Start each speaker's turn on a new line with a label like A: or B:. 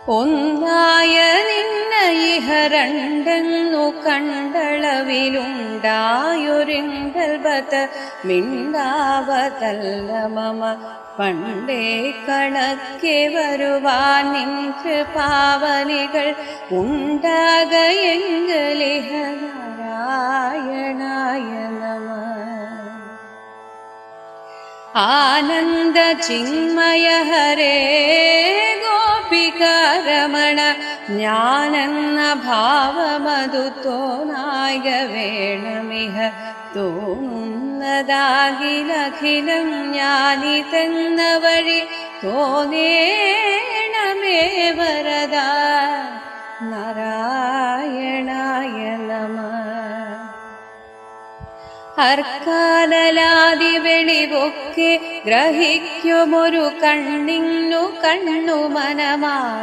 A: ഒന്നായ നിന്ന ഇഹ രണ്ടെന്നു കണ്ടളവിലുണ്ടായൊരിങ്കൽബത മിണ്ടാവതല്ല മമ പണ്ടേ കണക്കെ വരുവാൻ നിൻ കൃപാവനികൾ ഉണ്ടാകയെങ്കലിഹ നാരായണായ നമ. ആനന്ദ ചിന്മയ ഹരേ ഗോപികാരമണ ഞാനെന്ന ഭാവമതു തോന്നായ വേണമിഹ തോന്നുന്നതാകിലഖിലം ഞാനിതെന്ന വഴി തോന്നേണമേ വരദ നാരായണായ നമ. അർക്കാലലാദി വെളിവൊക്കെ ഗ്രഹിക്കുമൊരു കണ്ണിന്നു കണ്ണു മനമാ